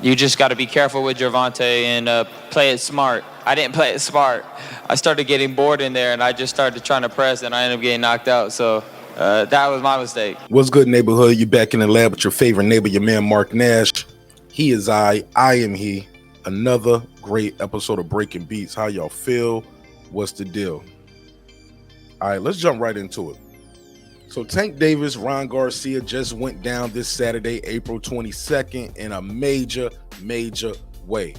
You just got to be careful with Gervonta and play it smart. I didn't play it smart. I started getting bored in there, and I just started trying to press, and I ended up getting knocked out. So that was my mistake. What's good, neighborhood? You back in the lab with your favorite neighbor, your man Mark Nash. He is I am he. Another great episode of Breaking Beats. How y'all feel? What's the deal? All right, let's jump right into it. So Tank Davis, Ron Garcia just went down this Saturday, April 22nd, in a major way.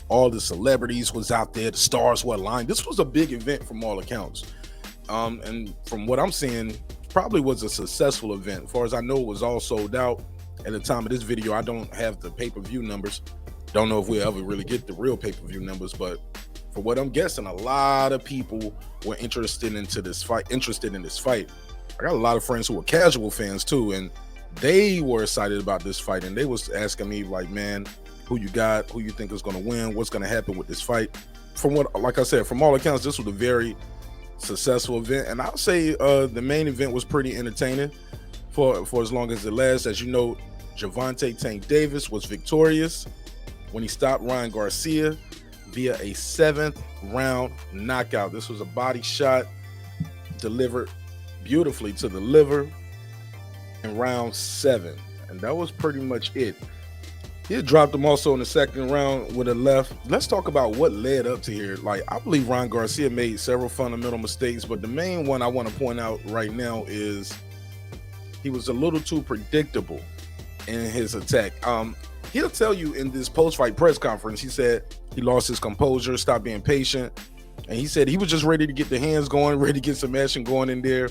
All the celebrities was out there. The stars were aligned. This was a big event from all accounts. And from what I'm seeing, probably was a successful event. As far as I know, it was all sold out. At the time of this video, I don't have the pay-per-view numbers. Don't know if we'll ever really get the real pay-per-view numbers, but for what I'm guessing, a lot of people were interested in this fight. I got a lot of friends who were casual fans too, and they were excited about this fight, and they was asking me like, man, who you got, who you think is going to win, what's going to happen with this fight. From what, like I said, from all accounts, this was a very successful event, and I'll say the main event was pretty entertaining for as long as it lasts. As you know, Gervonta Tank Davis was victorious when he stopped Ryan Garcia via a 7th round knockout. This was a body shot delivered beautifully to the liver in round 7, and that was pretty much it. He had dropped him also in the second round with a left. Let's talk about what led up to here. Like, I believe Ryan Garcia made several fundamental mistakes, but the main one I want to point out right now is he was a little too predictable in his attack. He'll tell you in this post-fight press conference, he said he lost his composure, stopped being patient, and he said he was just ready to get the hands going, ready to get some action going in there.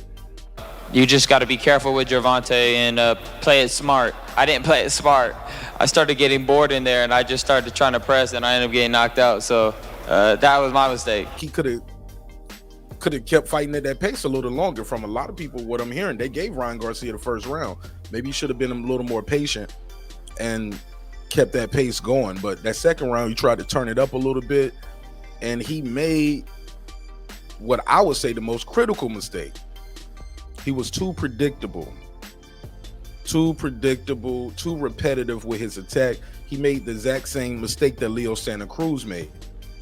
You just got to be careful with Gervonta and play it smart. I didn't play it smart. I started getting bored in there, and I just started trying to press, and I ended up getting knocked out. So that was my mistake. He could have kept fighting at that pace a little longer. From a lot of people, what I'm hearing, they gave Ryan Garcia the first round. Maybe he should have been a little more patient and kept that pace going. But that second round, he tried to turn it up a little bit, and he made what I would say the most critical mistake. He was too predictable, too repetitive with his attack. He made the exact same mistake that Leo Santa Cruz made.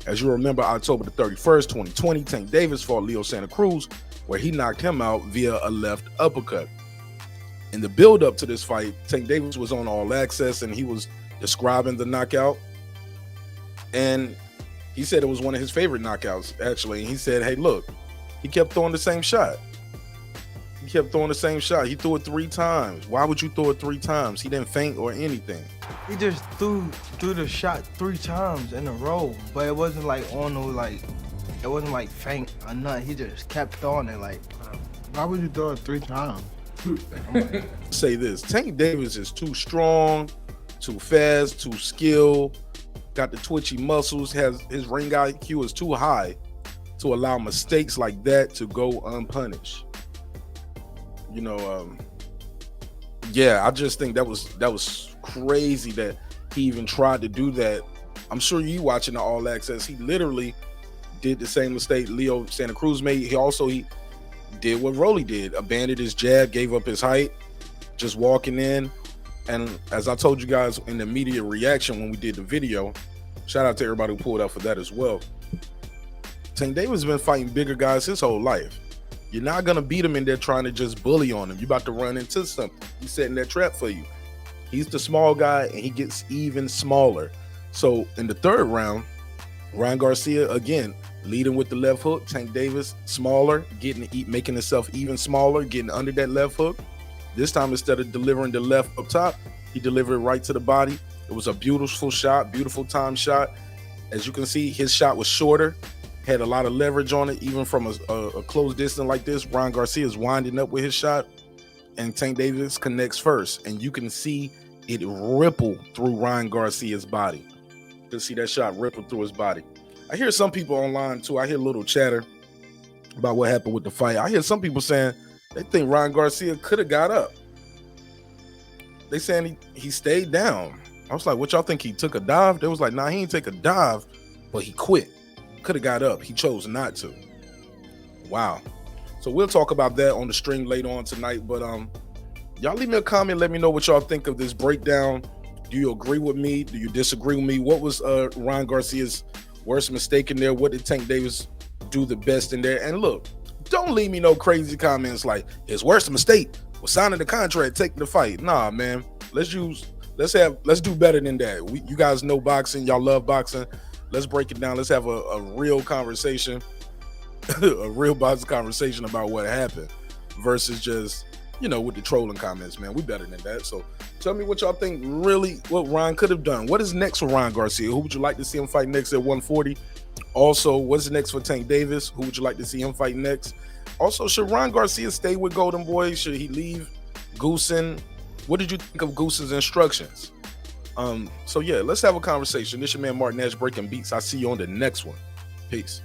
As you remember, October the 31st, 2020, Tank Davis fought Leo Santa Cruz, where he knocked him out via a left uppercut. In the build-up to this fight, Tank Davis was on All Access, and he was describing the knockout. And he said it was one of his favorite knockouts, actually. And he said, hey, look, he kept throwing the same shot. He threw it 3 times. Why would you throw it 3 times? He didn't feint or anything. He just threw the shot 3 times in a row, but it wasn't like on no it wasn't like feint or nothing. He just kept throwing it. Like, why would you throw it 3 times? Say this: Tank Davis is too strong, too fast, too skilled. Got the twitchy muscles. His ring IQ is too high to allow mistakes like that to go unpunished. You know, yeah, I just think that was crazy that he even tried to do that. I'm sure you watching the All Access, he literally did the same mistake Leo Santa Cruz made. He did what Rolly did, abandoned his jab, gave up his height, just walking in. And as I told you guys in the immediate reaction when we did the video, shout out to everybody who pulled out for that as well. Tank Davis has been fighting bigger guys his whole life. You're not going to beat him in there trying to just bully on him. You're about to run into something. He's setting that trap for you. He's the small guy, and he gets even smaller. So in the third round, Ryan Garcia, again, leading with the left hook. Tank Davis, smaller, making himself even smaller, getting under that left hook. This time, instead of delivering the left up top, he delivered right to the body. It was a beautiful shot, beautiful time shot. As you can see, his shot was shorter. Had a lot of leverage on it, even from a close distance like this. Ryan Garcia is winding up with his shot, and Tank Davis connects first, and you can see it ripple through Ryan Garcia's body. You can see that shot ripple through his body. I hear some people online too. I hear a little chatter about what happened with the fight. I hear some people saying they think Ryan Garcia could have got up. They saying he stayed down. I was like, what y'all think? He took a dive? They was like, nah, he didn't take a dive, but he quit. Could have got up. He chose not to. Wow. So we'll talk about that on the stream later on tonight. But y'all leave me a comment. Let me know what y'all think of this breakdown Do you agree with me? Do you disagree with me? What was Ryan Garcia's worst mistake in there? What did Tank Davis do the best in there? And look, don't leave me no crazy comments like his worst mistake was signing the contract, taking the fight. Nah, man. Let's do better than that. You guys know boxing, y'all love boxing. Let's break it down. Let's have a real conversation, a real boxing conversation about what happened versus just, with the trolling comments, man. We better than that. So tell me what y'all think really what Ryan could have done. What is next for Ryan Garcia? Who would you like to see him fight next at 140? Also, what's next for Tank Davis? Who would you like to see him fight next? Also, should Ryan Garcia stay with Golden Boy? Should he leave Goosen? What did you think of Goosen's instructions? So yeah, let's have a conversation. This your man Martin Nash, breaking beats. I see you on the next one. Peace.